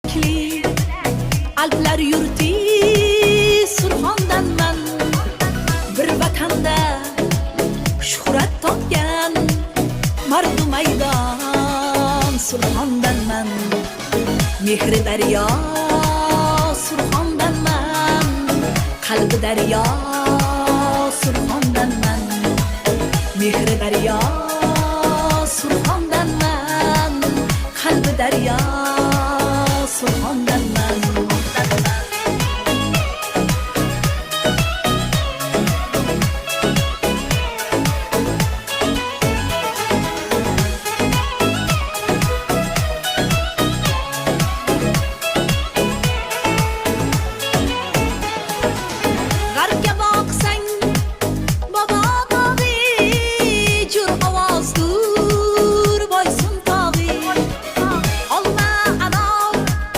felakli Alplar yurti Surxondanman. Bir vatanda shuhrat topgan mardu maydon Surxondanman. Mehri daryo Surxondanman. Qalbi daryo Surxondanman. Mehri daryo Surxondanman. Qalbi daryo Surxondanman.